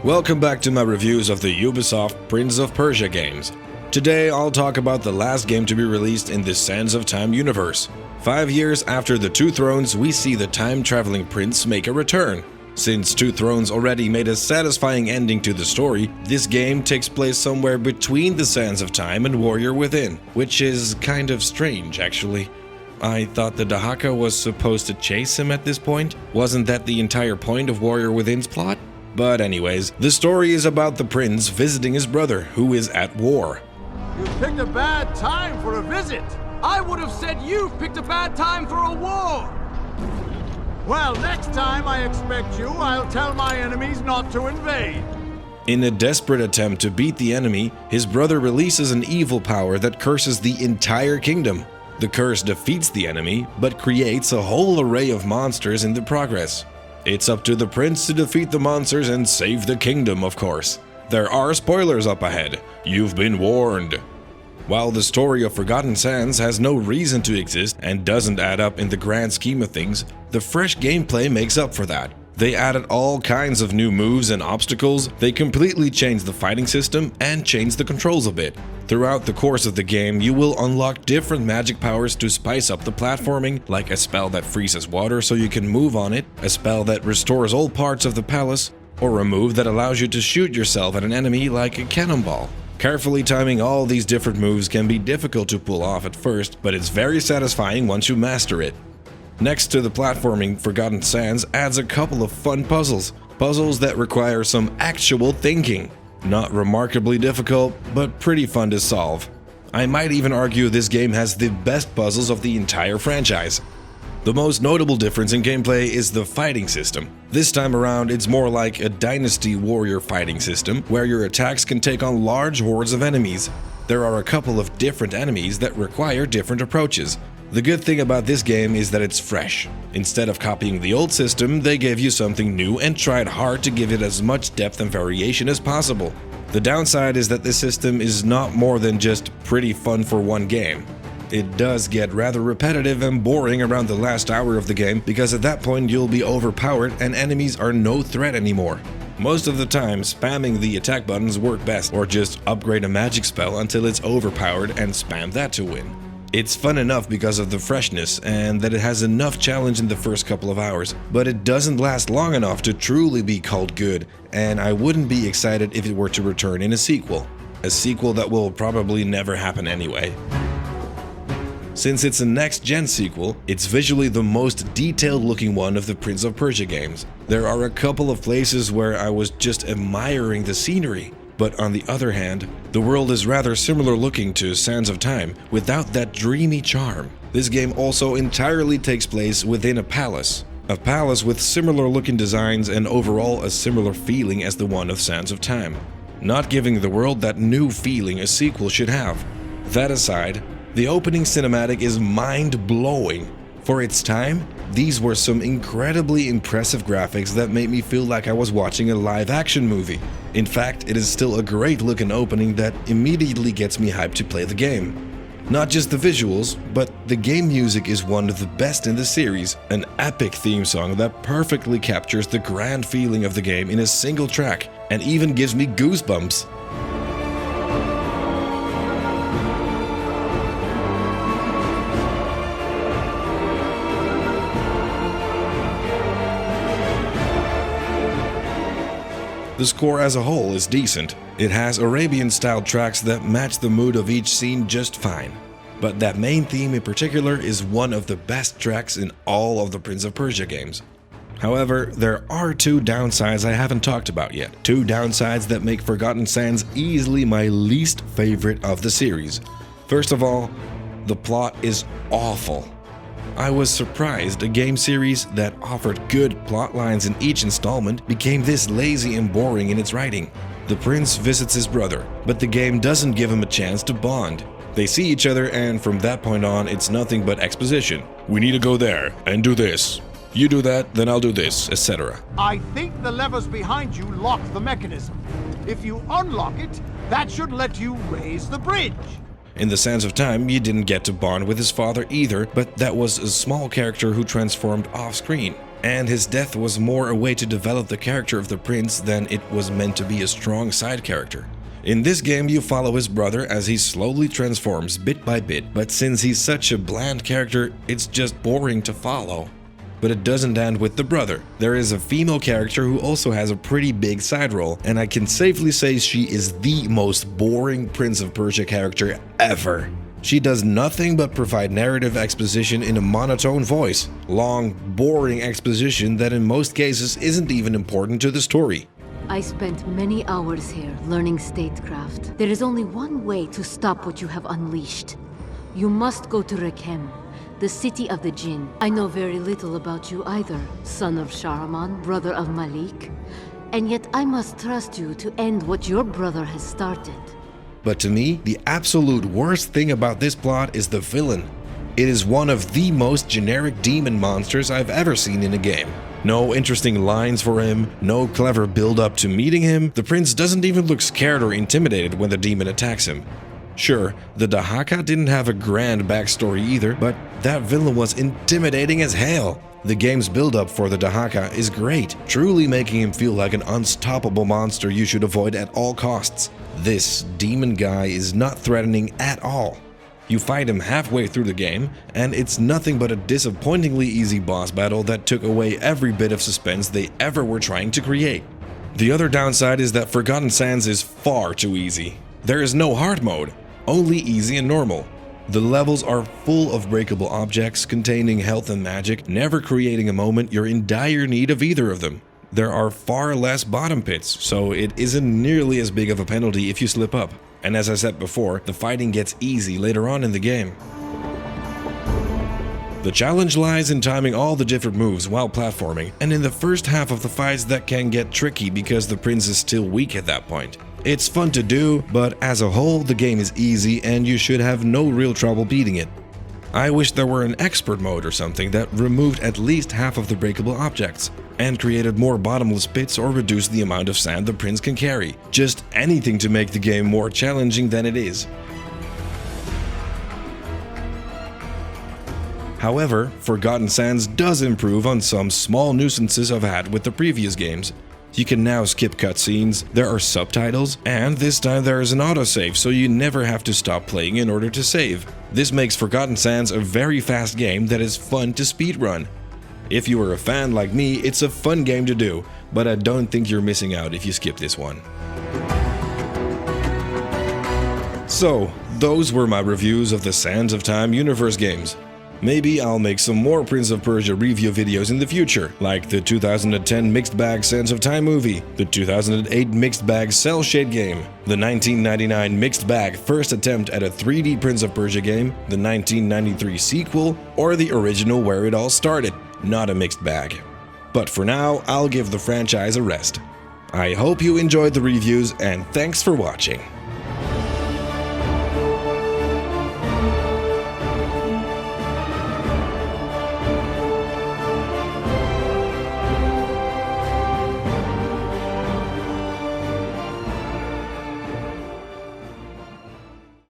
Welcome back to my reviews of the Ubisoft Prince of Persia games. Today I'll talk about the last game to be released in the Sands of Time universe. 5 years after the Two Thrones, we see the time-traveling prince make a return. Since Two Thrones already made a satisfying ending to the story, this game takes place somewhere between the Sands of Time and Warrior Within, which is kind of strange actually. I thought the Dahaka was supposed to chase him at this point. Wasn't that the entire point of Warrior Within's plot? But anyways, the story is about the prince visiting his brother, who is at war. You picked a bad time for a visit. I would have said you've picked a bad time for a war. Well, next time I expect you, I'll tell my enemies not to invade. In a desperate attempt to beat the enemy, his brother releases an evil power that curses the entire kingdom. The curse defeats the enemy, but creates a whole array of monsters in the progress. It's up to the prince to defeat the monsters and save the kingdom, of course. There are spoilers up ahead. You've been warned. While the story of Forgotten Sands has no reason to exist and doesn't add up in the grand scheme of things, the fresh gameplay makes up for that. They added all kinds of new moves and obstacles, they completely changed the fighting system and changed the controls a bit. Throughout the course of the game, you will unlock different magic powers to spice up the platforming, like a spell that freezes water so you can move on it, a spell that restores all parts of the palace, or a move that allows you to shoot yourself at an enemy like a cannonball. Carefully timing all these different moves can be difficult to pull off at first, but it's very satisfying once you master it. Next to the platforming, Forgotten Sands adds a couple of fun puzzles. Puzzles that require some actual thinking. Not remarkably difficult, but pretty fun to solve. I might even argue this game has the best puzzles of the entire franchise. The most notable difference in gameplay is the fighting system. This time around, it's more like a Dynasty Warrior fighting system, where your attacks can take on large hordes of enemies. There are a couple of different enemies that require different approaches. The good thing about this game is that it's fresh. Instead of copying the old system, they gave you something new and tried hard to give it as much depth and variation as possible. The downside is that this system is not more than just pretty fun for one game. It does get rather repetitive and boring around the last hour of the game, because at that point you'll be overpowered and enemies are no threat anymore. Most of the time, spamming the attack buttons work best, or just upgrade a magic spell until it's overpowered and spam that to win. It's fun enough because of the freshness and that it has enough challenge in the first couple of hours, but it doesn't last long enough to truly be called good, and I wouldn't be excited if it were to return in a sequel. A sequel that will probably never happen anyway. Since it's a next-gen sequel, it's visually the most detailed-looking one of the Prince of Persia games. There are a couple of places where I was just admiring the scenery. But on the other hand, the world is rather similar looking to Sands of Time, without that dreamy charm. This game also entirely takes place within a palace. A palace with similar looking designs and overall a similar feeling as the one of Sands of Time. Not giving the world that new feeling a sequel should have. That aside, the opening cinematic is mind-blowing. For its time, these were some incredibly impressive graphics that made me feel like I was watching a live-action movie. In fact, it is still a great-looking opening that immediately gets me hyped to play the game. Not just the visuals, but the game music is one of the best in the series, an epic theme song that perfectly captures the grand feeling of the game in a single track, and even gives me goosebumps. The score as a whole is decent. It has Arabian-style tracks that match the mood of each scene just fine. But that main theme in particular is one of the best tracks in all of the Prince of Persia games. However, there are two downsides I haven't talked about yet. Two downsides that make Forgotten Sands easily my least favorite of the series. First of all, the plot is awful. I was surprised a game series that offered good plot lines in each installment became this lazy and boring in its writing. The prince visits his brother, but the game doesn't give him a chance to bond. They see each other and from that point on it's nothing but exposition. We need to go there and do this. You do that, then I'll do this, etc. I think the levers behind you lock the mechanism. If you unlock it, that should let you raise the bridge. In the Sands of Time, you didn't get to bond with his father either, but that was a small character who transformed off-screen. and his death was more a way to develop the character of the prince than it was meant to be a strong side character. In this game, you follow his brother as he slowly transforms bit by bit, but since he's such a bland character, it's just boring to follow. But it doesn't end with the brother. There is a female character who also has a pretty big side role, and I can safely say she is the most boring Prince of Persia character ever. She does nothing but provide narrative exposition in a monotone voice. Long, boring exposition that in most cases isn't even important to the story. I spent many hours here learning statecraft. There is only one way to stop what you have unleashed. You must go to Rekem, the city of the Jinn. I know very little about you either, son of Shahraman, brother of Malik. And yet I must trust you to end what your brother has started. But to me, the absolute worst thing about this plot is the villain. It is one of the most generic demon monsters I've ever seen in a game. No interesting lines for him, no clever build-up to meeting him. The prince doesn't even look scared or intimidated when the demon attacks him. Sure, the Dahaka didn't have a grand backstory either, but that villain was intimidating as hell. The game's build-up for the Dahaka is great, truly making him feel like an unstoppable monster you should avoid at all costs. This demon guy is not threatening at all. You fight him halfway through the game, and it's nothing but a disappointingly easy boss battle that took away every bit of suspense they ever were trying to create. The other downside is that Forgotten Sands is far too easy. There is no hard mode, only easy and normal. The levels are full of breakable objects containing health and magic, never creating a moment you're in dire need of either of them. There are far less bottom pits, so it isn't nearly as big of a penalty if you slip up. And as I said before, the fighting gets easy later on in the game. The challenge lies in timing all the different moves while platforming, and in the first half of the fights that can get tricky because the prince is still weak at that point. It's fun to do, but as a whole the game is easy and you should have no real trouble beating it. I wish there were an expert mode or something that removed at least half of the breakable objects, and created more bottomless pits or reduced the amount of sand the prince can carry. Just anything to make the game more challenging than it is. However, Forgotten Sands does improve on some small nuisances I've had with the previous games. You can now skip cutscenes, there are subtitles, and this time there is an autosave, so you never have to stop playing in order to save. This makes Forgotten Sands a very fast game that is fun to speedrun. If you are a fan like me, it's a fun game to do, but I don't think you're missing out if you skip this one. So, those were my reviews of the Sands of Time universe games. Maybe I'll make some more Prince of Persia review videos in the future, like the 2010 Mixed Bag Sands of Time movie, the 2008 Mixed Bag Cell Shade game, the 1999 Mixed Bag first attempt at a 3D Prince of Persia game, the 1993 sequel, or the original where it all started, not a mixed bag. But for now, I'll give the franchise a rest. I hope you enjoyed the reviews and thanks for watching.